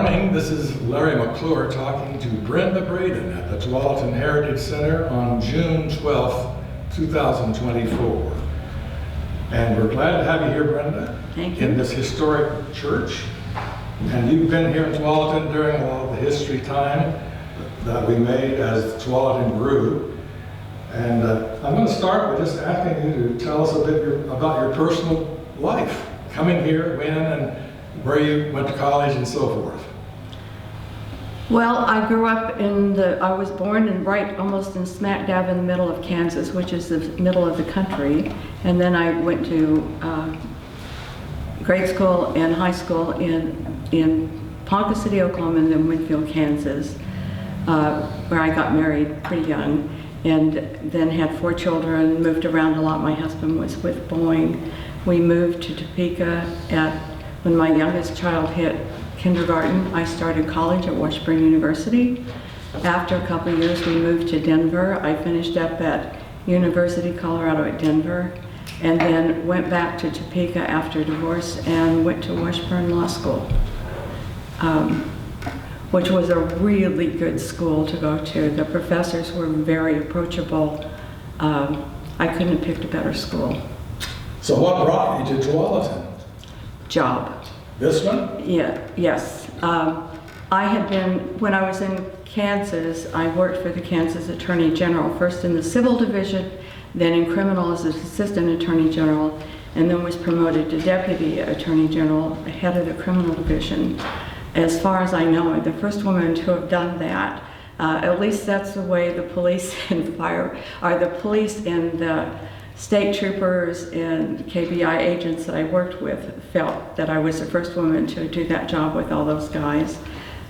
morning. This is Larry McClure talking to Brenda Braden at the Tualatin Heritage Center on June 12th, 2024. And we're glad to have you here, Brenda. Thank you. In this historic church. And you've been here in Tualatin during a lot of the history time that we made as Tualatin grew. And I'm going to start by just asking you to tell us a bit about your personal life, coming here, when, and where you went to college and so forth. Well, I grew up I was born almost in smack dab in the middle of Kansas, which is the middle of the country. And then I went to grade school and high school in Ponca City, Oklahoma, and then Winfield, Kansas, where I got married pretty young. And then had 4 children, moved around a lot. My husband was with Boeing. We moved to Topeka when my youngest child hit kindergarten. I started college at Washburn University. After a couple of years, we moved to Denver. I finished up at University of Colorado at Denver, and then went back to Topeka after divorce and went to Washburn Law School, which was a really good school to go to. The professors were very approachable. I couldn't have picked a better school. So what brought you to Tualatin? Job. This one? Yes. When I was in Kansas, I worked for the Kansas Attorney General, first in the civil division, then in criminal as assistant attorney general, and then was promoted to deputy attorney general, head of the criminal division. As far as I know, the first woman to have done that. At least that's the way the police and the state troopers and KBI agents that I worked with felt that I was the first woman to do that job with all those guys.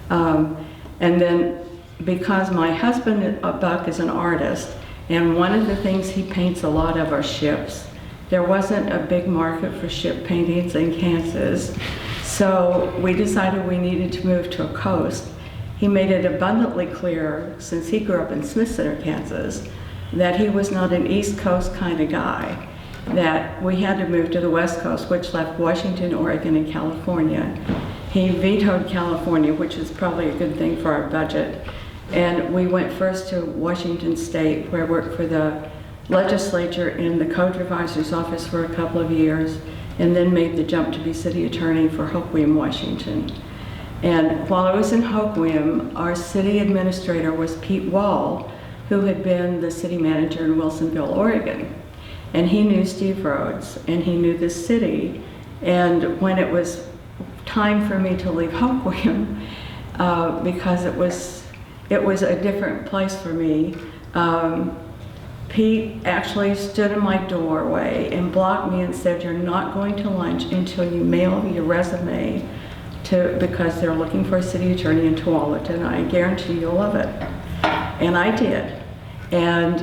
And then because my husband, Buck, is an artist, and one of the things he paints a lot of are ships. There wasn't a big market for ship paintings in Kansas, so we decided we needed to move to a coast. He made it abundantly clear, since he grew up in Smith Center, Kansas, that he was not an East Coast kind of guy, that we had to move to the West Coast, which left Washington, Oregon, and California. He vetoed California, which is probably a good thing for our budget. And we went first to Washington State, where I worked for the legislature in the code revisor's office for a couple of years, and then made the jump to be city attorney for Hoquiam, Washington. And while I was in Hoquiam, our city administrator was Pete Wall, who had been the city manager in Wilsonville, Oregon. And he knew Steve Rhodes, and he knew the city. And when it was time for me to leave Hoquiam, because it was a different place for me, Pete actually stood in my doorway and blocked me and said, "You're not going to lunch until you mail your resume because they're looking for a city attorney in Tualatin. I guarantee you'll love it." And I did. And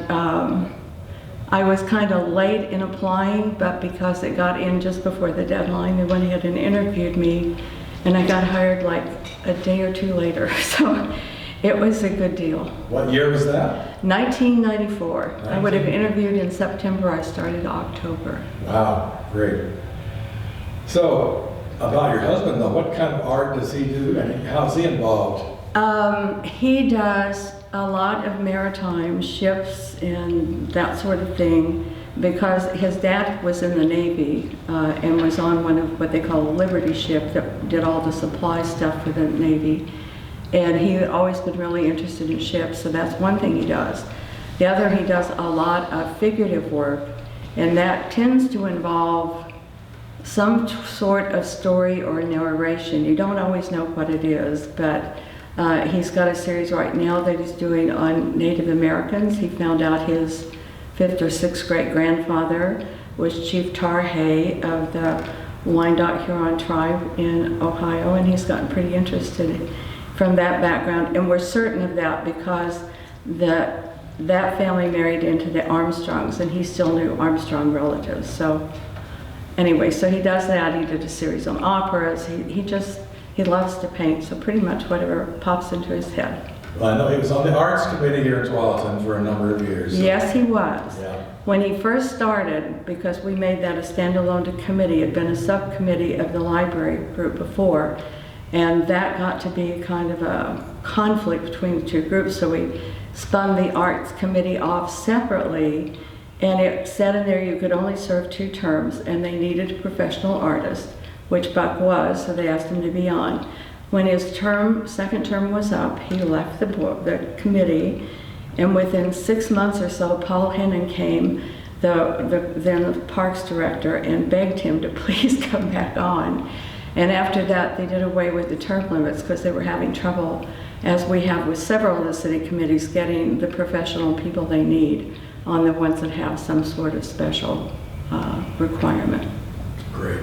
I was kind of late in applying, but because it got in just before the deadline, they went ahead and interviewed me, and I got hired like a day or two later. So it was a good deal. What year was that? 1994. I would have interviewed in September. I started October. Wow, great. So, about your husband though, what kind of art does he do, and how's he involved? He does a lot of maritime ships and that sort of thing, because his dad was in the Navy and was on one of what they call a Liberty ship that did all the supply stuff for the Navy. And he had always been really interested in ships, so that's one thing he does. The other, he does a lot of figurative work, and that tends to involve some sort of story or narration. You don't always know what it is, but he's got a series right now that he's doing on Native Americans. He found out his 5th or 6th great grandfather was Chief Tar Hay of the Wyandotte Huron tribe in Ohio, and he's gotten pretty interested from that background. And we're certain of that because that family married into the Armstrongs, and he still knew Armstrong relatives. So anyway, so he does that. He did a series on operas. He loves to paint, so pretty much whatever pops into his head. Well, I know he was on the Arts Committee here at Tualatin for a number of years. So. Yes, he was. Yeah. When he first started, because we made that a standalone committee, it had been a subcommittee of the library group before, And that got to be kind of a conflict between the two groups, so we spun the Arts Committee off separately, and it said in there you could only serve 2 terms, and they needed a professional artist, which Buck was, so they asked him to be on. When his second term was up, he left the committee, and within 6 months or so, Paul Hennon came, then the Parks Director, and begged him to please come back on. And after that, they did away with the term limits because they were having trouble, as we have with several of the city committees, getting the professional people they need on the ones that have some sort of special requirement. Great.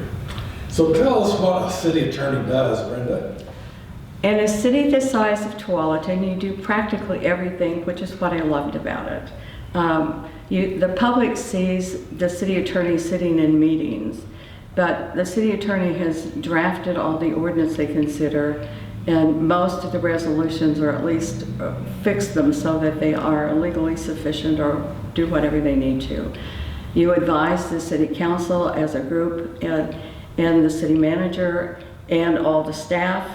So tell us what a city attorney does, Brenda. In a city the size of Tualatin, you do practically everything, which is what I loved about it. The public sees the city attorney sitting in meetings, but the city attorney has drafted all the ordinance they consider, and most of the resolutions, or at least fix them so that they are legally sufficient or do whatever they need to. You advise the city council as a group and the city manager and all the staff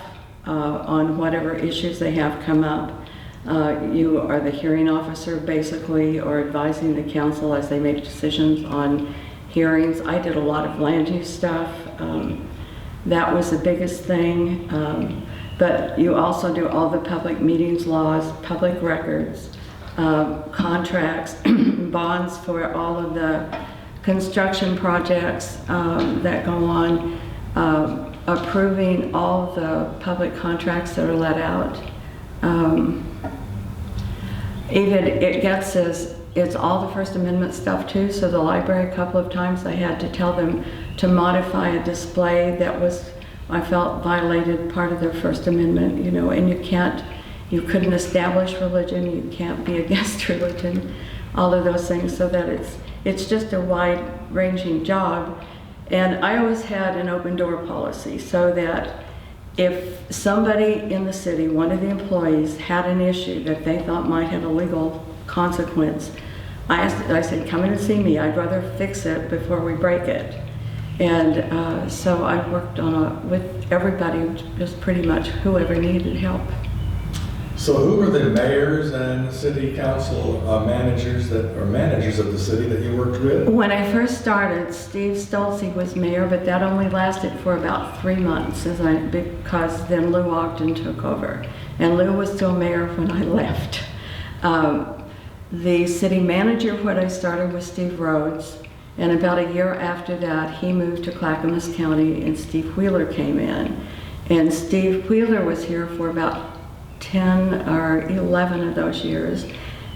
on whatever issues they have come up. You are the hearing officer basically, or advising the council as they make decisions on hearings. I did a lot of land use stuff. That was the biggest thing. But you also do all the public meetings laws, public records, contracts, bonds for all of the construction projects that go on, approving all the public contracts that are let out. Even it gets as it's all the First Amendment stuff too, so the library, a couple of times I had to tell them to modify a display that was, I felt, violated part of their First Amendment, you know, and you couldn't establish religion, you can't be against religion, all of those things, so that it's just a wide-ranging job. And I always had an open door policy, so that if somebody in the city, one of the employees, had an issue that they thought might have a legal consequence, I said, come in and see me. I'd rather fix it before we break it. And so I worked with everybody, just pretty much whoever needed help. So who were the mayors and city council managers of the city that you worked with? When I first started, Steve Stolze was mayor, but that only lasted for about 3 months because then Lou Ogden took over. And Lou was still mayor when I left. The city manager when I started was Steve Rhodes, and about a year after that he moved to Clackamas County and Steve Wheeler came in. And Steve Wheeler was here for about 10 or 11 of those years,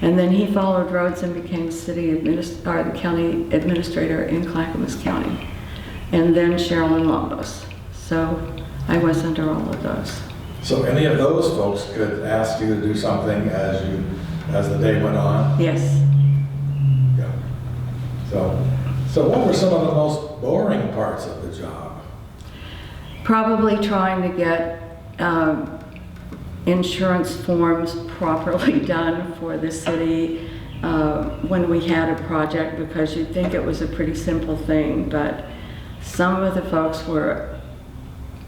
and then he followed Rhodes and became the county administrator in Clackamas County, and then Cheryl and Lombos. So I was under all of those. So any of those folks could ask you to do something as the day went on? Yes. Yeah. So what were some of the most boring parts of the job? Probably trying to get insurance forms properly done for the city when we had a project, because you'd think it was a pretty simple thing, but some of the folks were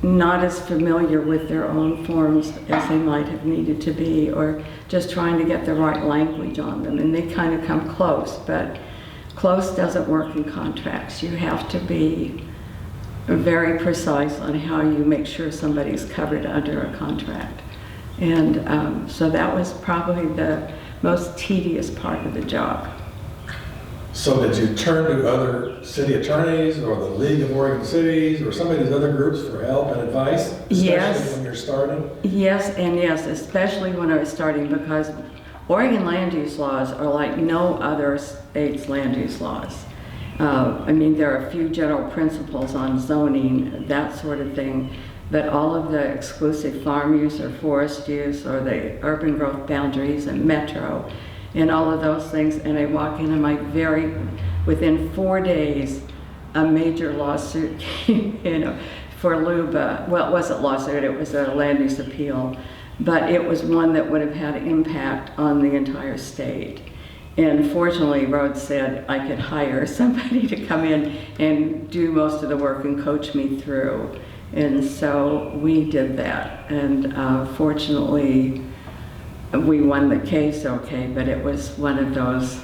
not as familiar with their own forms as they might have needed to be, or just trying to get the right language on them. And they kind of come close, but close doesn't work in contracts. You have to be very precise on how you make sure somebody's covered under a contract. And so that was probably the most tedious part of the job. So did you turn to other city attorneys or the League of Oregon Cities or some of these other groups for help and advice? Especially yes. When you're starting? Yes, and yes, especially when I was starting, because Oregon land use laws are like no other state's land use laws. I mean, there are a few general principles on zoning, that sort of thing, but all of the exclusive farm use or forest use or the urban growth boundaries and metro and all of those things, and I walk in and within 4 days, a major lawsuit came in for LUBA. Well, it wasn't a lawsuit, it was a land use appeal, but it was one that would have had impact on the entire state. And fortunately, Rhodes said I could hire somebody to come in and do most of the work and coach me through. And so we did that, and fortunately, we won the case okay, but it was one of those.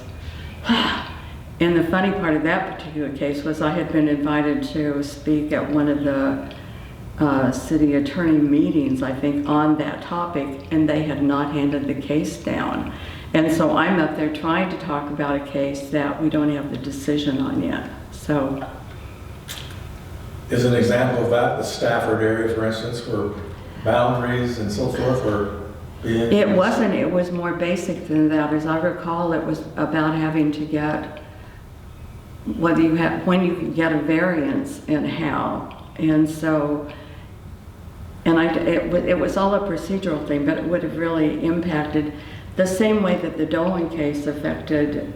And the funny part of that particular case was I had been invited to speak at one of the city attorney meetings, I think, on that topic, and they had not handed the case down. And so I'm up there trying to talk about a case that we don't have the decision on yet. So, Is an example of that the Stafford area, for instance, where boundaries and so forth were being... it wasn't, it was more basic than that. As I recall, it was about having to get, when you could get a variance and how. And so, and it was all a procedural thing, but it would have really impacted the same way that the Dolan case affected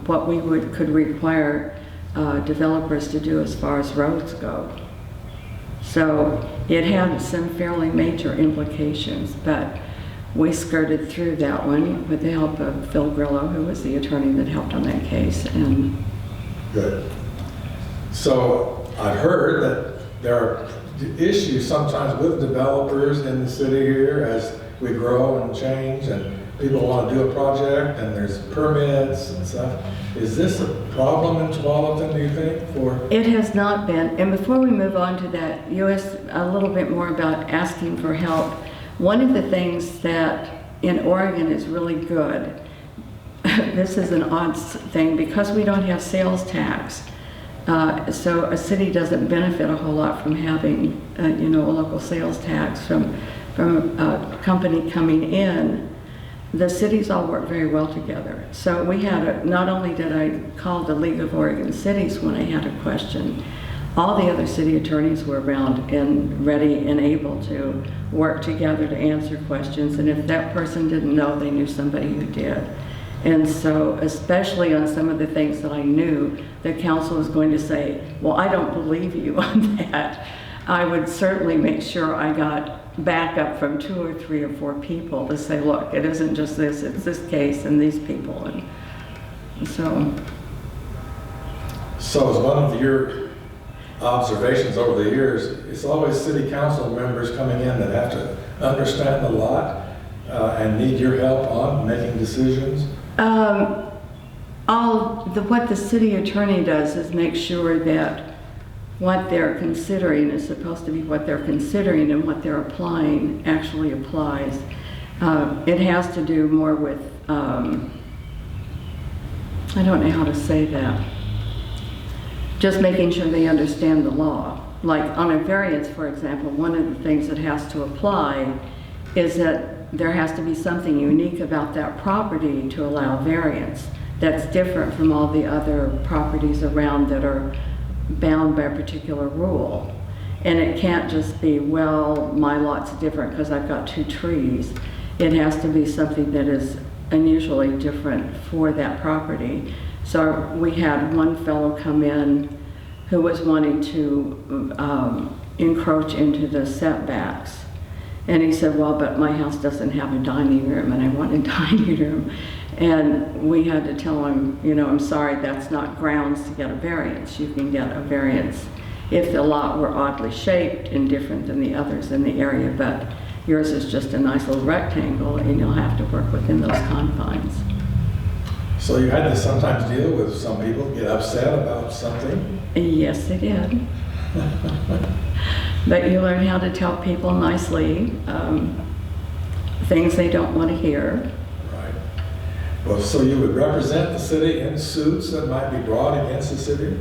what we could require developers to do as far as roads go. So it had some fairly major implications, but we skirted through that one with the help of Phil Grillo, who was the attorney that helped on that case. And good. So I've heard that there are issues sometimes with developers in the city here as we grow and change, and people want to do a project, and there's permits and stuff. Is this a problem in Tualatin, do you think, for? it has not been. And before we move on to that, you asked a little bit more about asking for help. One of the things that in Oregon is really good, this is an odd thing, because we don't have sales tax. So a city doesn't benefit a whole lot from having, a local sales tax from a company coming in. The cities all work very well together. So we had not only did I call the League of Oregon Cities when I had a question, all the other city attorneys were around and ready and able to work together to answer questions. And if that person didn't know, they knew somebody who did. And so, especially on some of the things that I knew, the council was going to say, well, I don't believe you on that. I would certainly make sure I got backup from 2 or 3 or 4 people to say, look, it isn't just this, it's this case and these people. And so So as one of your observations over the years, it's always city council members coming in that have to understand the lot and need your help on making decisions? What the city attorney does is make sure that what they're considering is supposed to be what they're considering, and what they're applying actually applies. It has to do more with, I don't know how to say that, just making sure they understand the law. Like on a variance, for example, one of the things that has to apply is that there has to be something unique about that property to allow variance that's different from all the other properties around that are bound by a particular rule. And it can't just be, well, my lot's different because I've got 2 trees. It has to be something that is unusually different for that property. So we had one fellow come in who was wanting to encroach into the setbacks. And he said, well, but my house doesn't have a dining room, and I want a dining room. And we had to tell him, I'm sorry, that's not grounds to get a variance. You can get a variance if the lot were oddly shaped and different than the others in the area, but yours is just a nice little rectangle, and you'll have to work within those confines. So you had to sometimes deal with some people get upset about something? Yes, they did. But you learn how to tell people nicely things they don't want to hear. Right. Well, so you would represent the city in suits that might be brought against the city?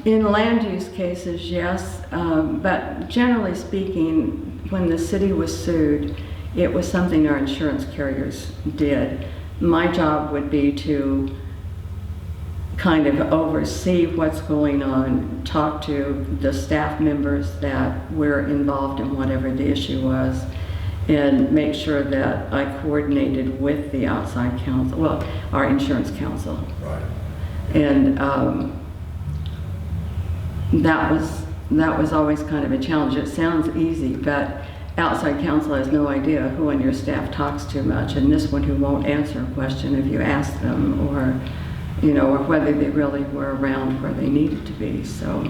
In land use cases, yes. But generally speaking, when the city was sued, it was something our insurance carriers did. My job would be to kind of oversee what's going on, talk to the staff members that were involved in whatever the issue was, and make sure that I coordinated with the outside counsel, well, our insurance counsel. Right. And that was always kind of a challenge. It sounds easy, but outside counsel has no idea who on your staff talks too much, and this one who won't answer a question if you ask them, or or whether they really were around where they needed to be. So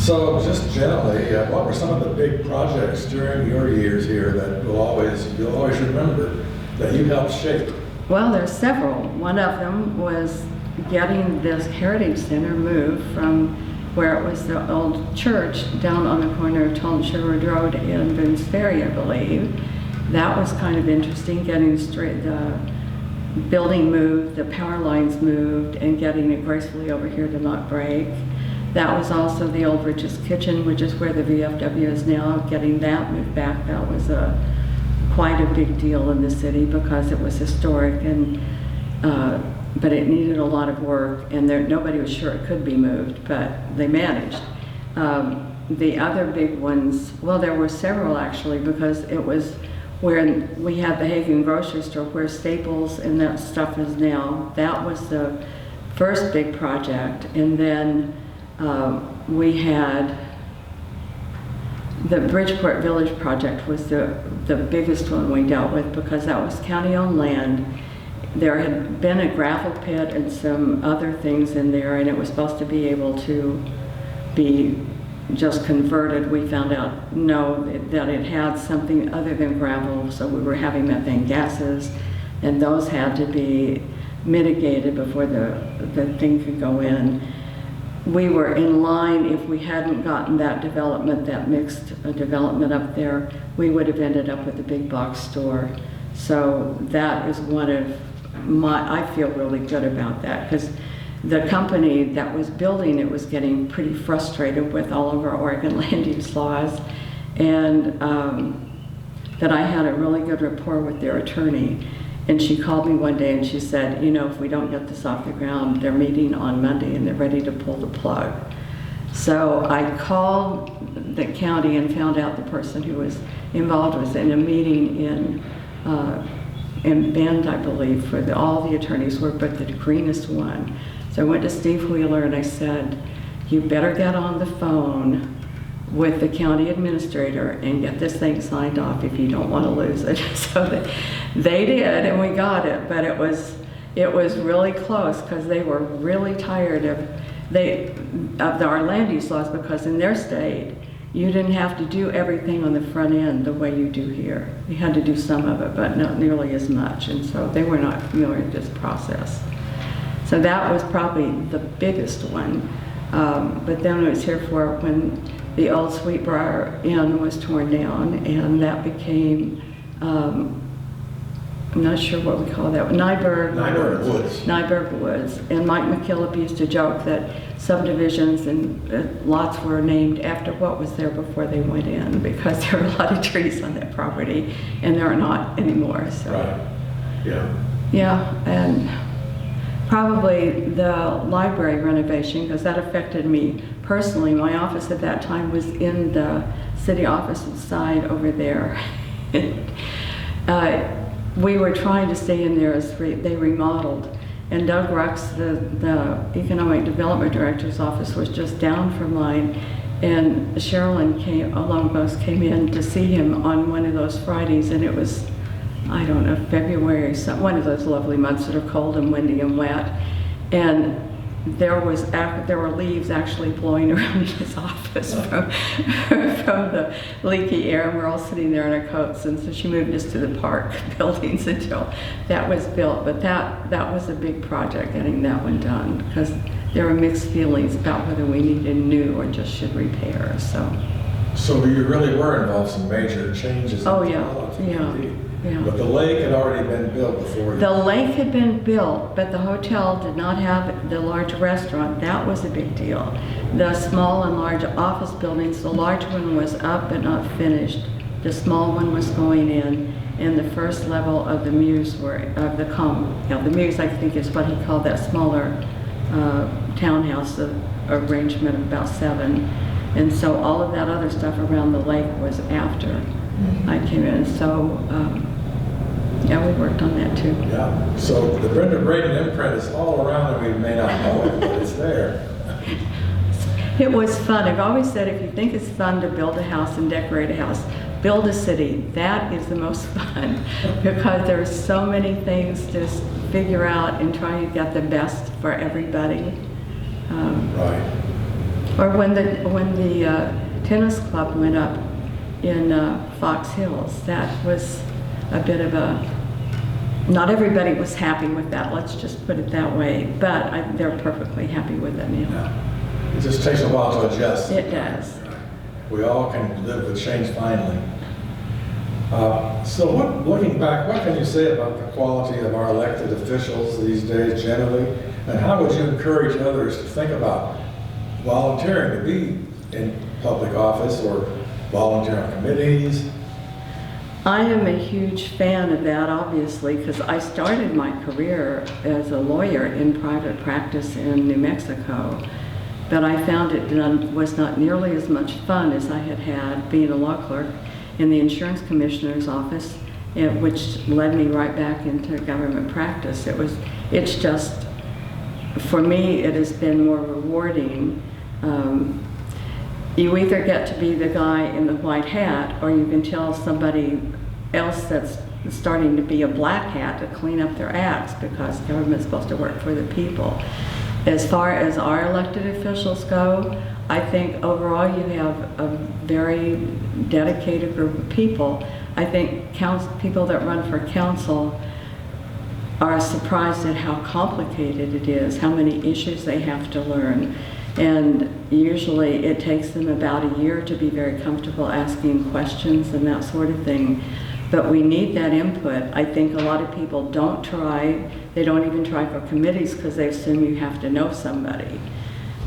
So just generally, what were some of the big projects during your years here that you'll always remember that you helped shape? Well, there's several. One of them was getting this Heritage Center moved from where it was the old church down on the corner of Tolton Sherwood Road and Boone's Ferry, I believe. That was kind of interesting, getting the building moved, the power lines moved, and getting it gracefully over here to not break. That was also the old Rich's Kitchen, which is where the VFW is now. Getting that moved back, that was quite a big deal in the city because it was historic, and but it needed a lot of work, and nobody was sure it could be moved, but they managed. The other big ones, well, there were several actually, because it was where we had the Hagen grocery store, where Staples and that stuff is now. That was the first big project, and then we had the Bridgeport Village project was the biggest one we dealt with, because that was county-owned land. There had been a gravel pit and some other things in there, and it was supposed to be able to be just converted. We found out, no, that it had something other than gravel, so we were having methane gases, and those had to be mitigated before the thing could go in. We were in line. If we hadn't gotten that development, that mixed development up there, we would have ended up with a big box store. So that is one of I feel really good about that, because the company that was building it was getting pretty frustrated with all of our Oregon land use laws, and that I had a really good rapport with their attorney. And she called me one day and she said, you know, if we don't get this off the ground, they're meeting on Monday and they're ready to pull the plug. So I called the county and found out the person who was involved was in a meeting in Bend, I believe, for all the attorneys were, but the greenest one. So I went to Steve Wheeler and I said, you better get on the phone with the county administrator and get this thing signed off if you don't want to lose it. So they did, and we got it, but it was really close, because they were really tired of our land use laws, because in their state, you didn't have to do everything on the front end the way you do here. You had to do some of it, but not nearly as much, and so they were not familiar with this process. So that was probably the biggest one. But then I was here for when the old Sweetbriar Inn was torn down, and that became, I'm not sure what we call that, Nyberg Woods. Nyberg Woods. And Mike McKillop used to joke that subdivisions and lots were named after what was there before they went in, because there were a lot of trees on that property, and there are not anymore. So. Right. Yeah. Yeah, and probably the library renovation, because that affected me personally. My office at that time was in the city office side over there. We were trying to stay in there as they remodeled. And Doug Rux, the Economic Development Director's office, was just down from mine. And Sherilyn Longbows came in to see him on one of those Fridays, and it was, I don't know, February, one of those lovely months that are cold and windy and wet. And there were leaves actually blowing around in his office from the leaky air, and we're all sitting there in our coats. And so she moved us to the park buildings until that was built. But that was a big project, getting that one done, because there were mixed feelings about whether we needed new or just should repair. So you really were involved in some major changes. Oh yeah. Yeah. But the lake had already been built before you. The lake had been built, but the hotel did not have the large restaurant. That was a big deal. The small and large office buildings, the large one was up but not finished. The small one was going in, and the first level of the Muse the Muse, I think, is what he called that smaller townhouse arrangement of about 7. And so all of that other stuff around the lake was after I came in. So yeah, we worked on that too. Yeah. So the Brenda Braden imprint is all around, and we may not know it, but it's there. It was fun. I've always said, if you think it's fun to build a house and decorate a house, build a city. That is the most fun, because there's so many things to figure out and try to get the best for everybody. Right. Or when the tennis club went up in Fox Hills, that was a bit of a, not everybody was happy with that, let's just put it that way, but they're perfectly happy with it now. Yeah. It just takes a while to adjust. It does. We all can live with change finally. So looking back, what can you say about the quality of our elected officials these days generally? And how would you encourage others to think about volunteering to be in public office or volunteer on committees? I am a huge fan of that, obviously, because I started my career as a lawyer in private practice in New Mexico, but I found it was not nearly as much fun as I had had being a law clerk in the insurance commissioner's office, which led me right back into government practice. It's just, for me, it has been more rewarding. You either get to be the guy in the white hat, or you can tell somebody else that's starting to be a black hat to clean up their acts, because government's supposed to work for the people. As far as our elected officials go, I think overall you have a very dedicated group of people. I think people that run for council are surprised at how complicated it is, how many issues they have to learn. And usually it takes them about a year to be very comfortable asking questions and that sort of thing. But we need that input. I think a lot of people don't try, they don't even try for committees because they assume you have to know somebody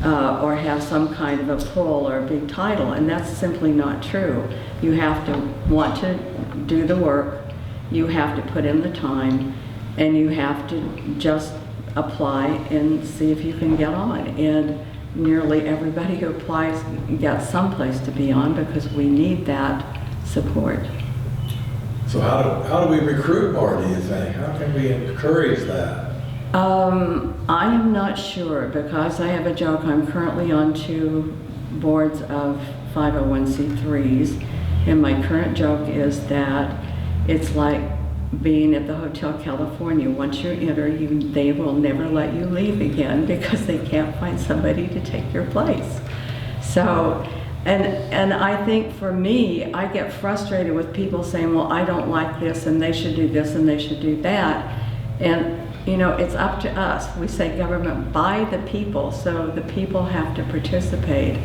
or have some kind of a pull or a big title, and that's simply not true. You have to want to do the work, you have to put in the time, and you have to just apply and see if you can get on. And nearly everybody who applies gets someplace to be on because we need that support. So how do we recruit more, do you think? How can we encourage that? I am not sure, because I have a joke. I'm currently on 2 boards of 501c3s, and my current joke is that it's like being at the Hotel California. Once you enter, they will never let you leave again because they can't find somebody to take your place. So, and I think for me, I get frustrated with people saying, well, I don't like this, and they should do this, and they should do that. And, you know, it's up to us. We say government by the people, so the people have to participate.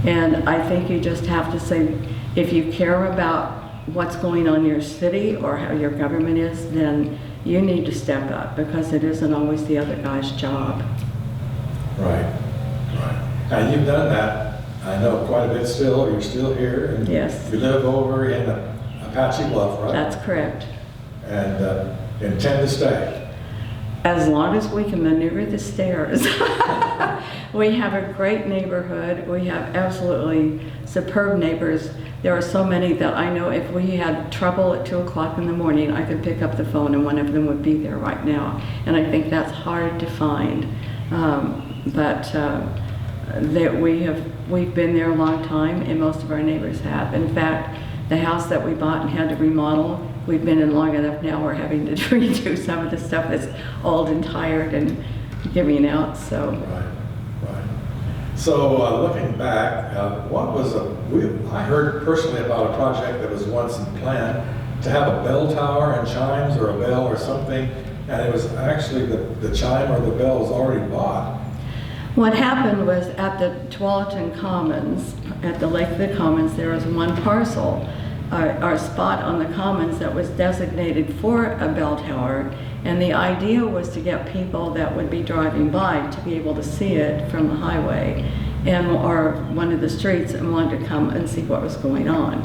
And I think you just have to say, if you care about what's going on in your city or how your government is, then you need to step up, because it isn't always the other guy's job. Right, right. And you've done that, I know, quite a bit still. You're still here. And yes. You live over in Apache Bluff, right? That's correct. And intend to stay. As long as we can maneuver the stairs. We have a great neighborhood. We have absolutely superb neighbors. There are so many that I know if we had trouble at 2 o'clock in the morning, I could pick up the phone and one of them would be there right now. And I think that's hard to find. That we've been there a long time, and most of our neighbors have. In fact, the house that we bought and had to remodel, we've been in long enough now we're having to redo some of the stuff that's old and tired and giving out, so. Right, right. So looking back, I heard personally about a project that was once in plan to have a bell tower and chimes, or a bell or something, and it was actually the chime or the bell was already bought. What happened was at the Tualatin Commons, at the Lake of the Commons, there was one parcel, our spot on the Commons that was designated for a bell tower, and the idea was to get people that would be driving by to be able to see it from the highway or one of the streets and wanted to come and see what was going on.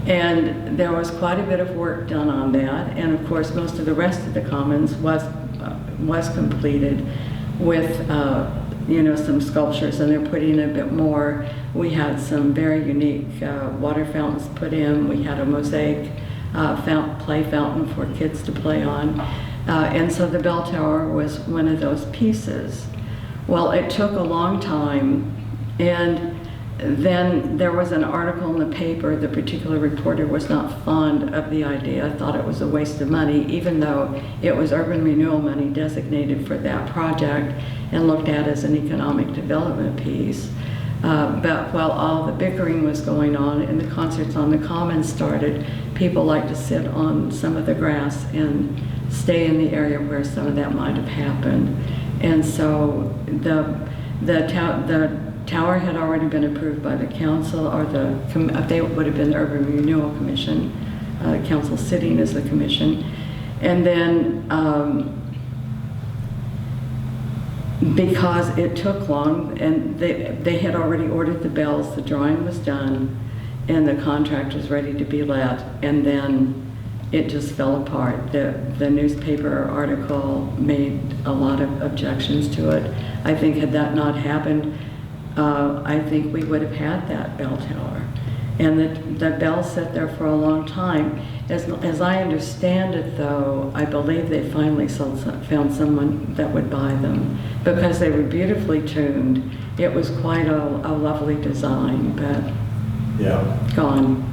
And there was quite a bit of work done on that, and of course most of the rest of the Commons was completed with some sculptures, and they're putting in a bit more. We had some very unique water fountains put in. We had a mosaic play fountain for kids to play on. And so the bell tower was one of those pieces. Well, it took a long time, and then there was an article in the paper. The particular reporter was not fond of the idea, thought it was a waste of money, even though it was urban renewal money designated for that project and looked at as an economic development piece. But while all the bickering was going on and the concerts on the Commons started, people like to sit on some of the grass and stay in the area where some of that might have happened. And so the tower had already been approved by the council, or they would have been the Urban Renewal Commission, council sitting as the commission. And then because it took long, and they had already ordered the bells, the drawing was done, and the contract was ready to be let, and then it just fell apart. The newspaper article made a lot of objections to it. I think had that not happened, I think we would have had that bell tower. And the bells sat there for a long time. As I understand it, though, I believe they finally found someone that would buy them because they were beautifully tuned. It was quite a lovely design, but yeah, gone.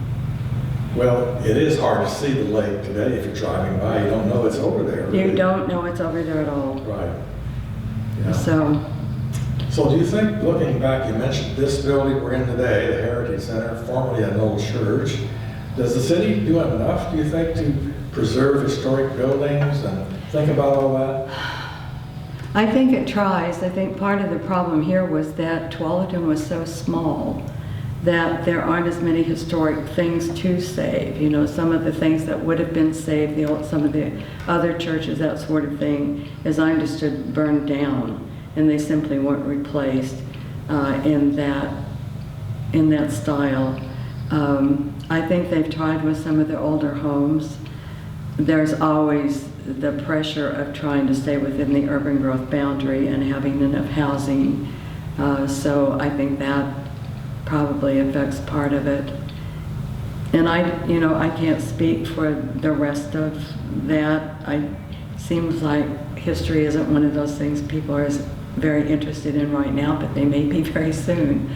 Well, it is hard to see the lake today if you're driving by. You don't know it's over there. Really. You don't know it's over there at all. Right. Yeah. So do you think, looking back, you mentioned this building we're in today, the Heritage Center, formerly an old church. Does the city do enough, do you think, to preserve historic buildings and think about all that? I think it tries. I think part of the problem here was that Tualatin was so small that there aren't as many historic things to save. You know, some of the things that would have been saved, some of the other churches, that sort of thing, as I understood, burned down, and they simply weren't replaced in that style. I think they've tried with some of the older homes. There's always the pressure of trying to stay within the urban growth boundary and having enough housing. So I think that probably affects part of it. And I can't speak for the rest of that. Seems like history isn't one of those things people are very interested in right now, but they may be very soon.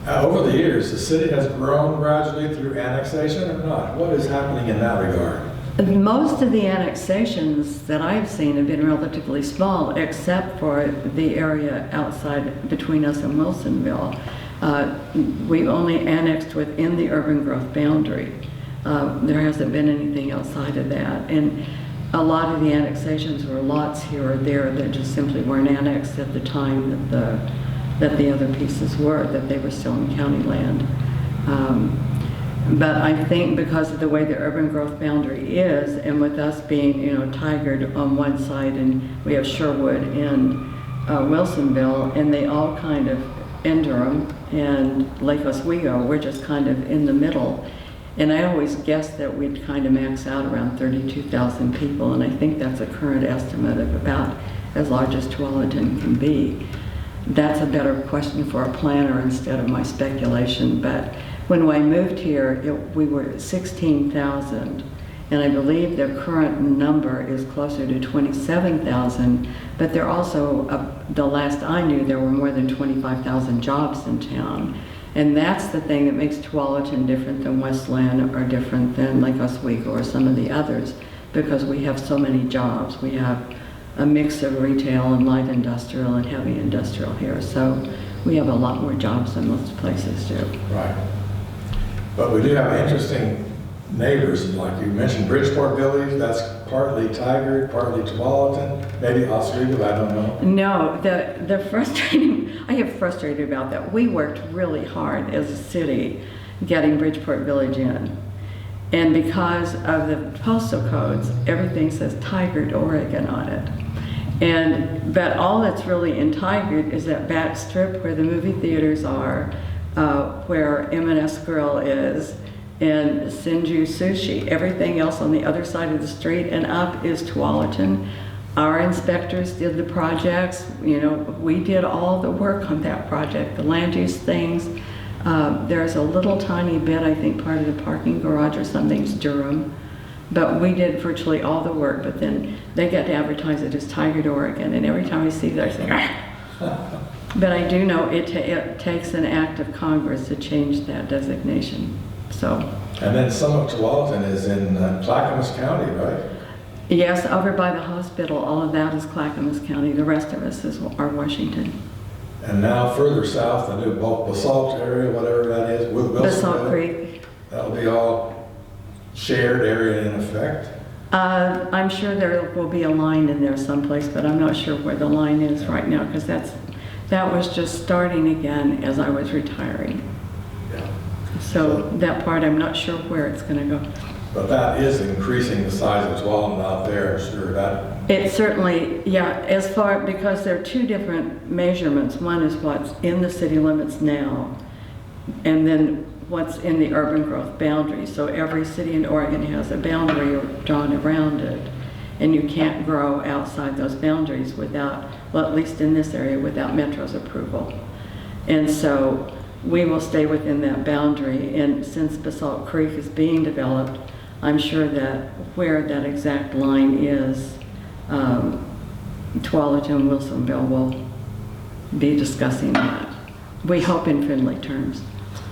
Over the years, the city has grown gradually through annexation or not? What is happening in that regard? Most of the annexations that I've seen have been relatively small, except for the area outside between us and Wilsonville. We've only annexed within the urban growth boundary. There hasn't been anything outside of that. And a lot of the annexations were lots here or there that just simply weren't annexed at the time that the other pieces were, that they were still in county land. But I think because of the way the urban growth boundary is, and with us being, Tigard on one side, and we have Sherwood and Wilsonville, and they all kind of, in Durham and Lake Oswego, we're just kind of in the middle. And I always guessed that we'd kind of max out around 32,000 people, and I think that's a current estimate of about as large as Tualatin can be. That's a better question for a planner instead of my speculation, but when I moved here, we were at 16,000, and I believe the current number is closer to 27,000, but there also, the last I knew, there were more than 25,000 jobs in town. And that's the thing that makes Tualatin different than Westland or different than Lake Oswego or some of the others, because we have so many jobs. We have a mix of retail and light industrial and heavy industrial here, so we have a lot more jobs than most places do. Right. But we do have interesting neighbors, like you mentioned Bridgeport Village, that's partly Tigard, partly Tualatin, maybe Oswego, I don't know. No, the frustrating, I get frustrated about that. We worked really hard as a city getting Bridgeport Village in. And because of the postal codes, everything says Tigard, Oregon on it. But all that's really in Tigard is that back strip where the movie theaters are, where M&S Grill is, and Sinju Sushi. Everything else on the other side of the street and up is Tualatin. Our inspectors did the projects. We did all the work on that project, the land use things. There's a little tiny bit, I think part of the parking garage or something's Durham. But we did virtually all the work, but then they get to advertise it as Tigard, Oregon, and every time I see that, I say, ah. But I do know it takes an act of Congress to change that designation. So. And then some of Tualatin is in Clackamas County, right? Yes, over by the hospital, all of that is Clackamas County. The rest of us are Washington. And now further south, the new Basalt area, whatever that is, with Wilson. Basalt Creek. That'll be all shared area in effect. I'm sure there will be a line in there someplace, but I'm not sure where the line is right now, because that was just starting again as I was retiring. Yeah. So that part, I'm not sure where it's going to go. But that is increasing the size of Tualatin out there, sure. That. It certainly, yeah, because there are two different measurements. One is what's in the city limits now, and then what's in the urban growth boundary. So every city in Oregon has a boundary drawn around it, and you can't grow outside those boundaries without, well, at least in this area, without Metro's approval. And so we will stay within that boundary, and since Basalt Creek is being developed, I'm sure that where that exact line is, Tualatin, Wilsonville will be discussing that. We hope in friendly terms.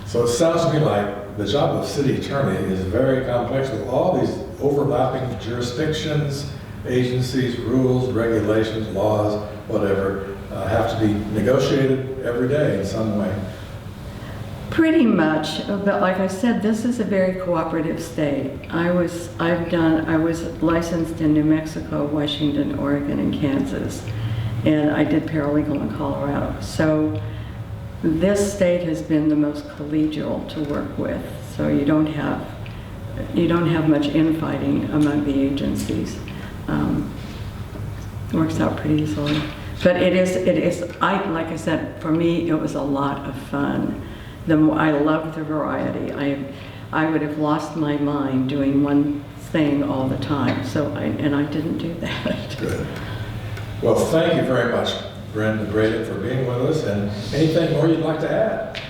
So it sounds to me like the job of city attorney is very complex with all these overlapping jurisdictions, agencies, rules, regulations, laws, whatever, have to be negotiated every day in some way. Pretty much, but like I said, this is a very cooperative state. I was licensed in New Mexico, Washington, Oregon, and Kansas, and I did paralegal in Colorado. So this state has been the most collegial to work with. So you don't have much infighting among the agencies. Works out pretty easily. But it is. Like I said, for me, it was a lot of fun. I love the variety. I would have lost my mind doing one thing all the time. So I didn't do that. Good. Well, thank you very much, Brenda Braden, for being with us. And anything more you'd like to add?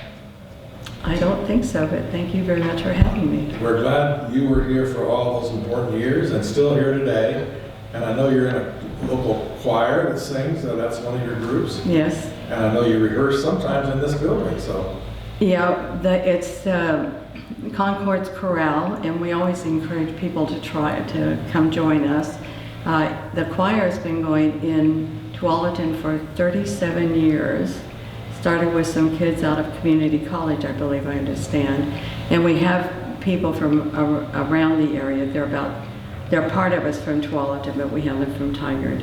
I don't think so, but thank you very much for having me. We're glad you were here for all those important years and still here today. And I know you're in a local choir that sings, so that's one of your groups. Yes. And I know you rehearse sometimes in this building, so. Yeah, it's Concord's Chorale, and we always encourage people to try to come join us. The choir has been going in Tualatin for 37 years. Started with some kids out of community college, I believe, I understand. And we have people from around the area. They're part of us from Tualatin, but we have them from Tigard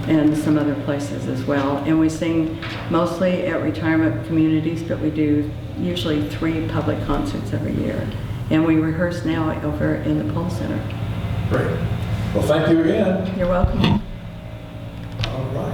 and some other places as well. And we sing mostly at retirement communities, but we do usually 3 public concerts every year. And we rehearse now over in the Pole Center. Great. Well, thank you again. You're welcome.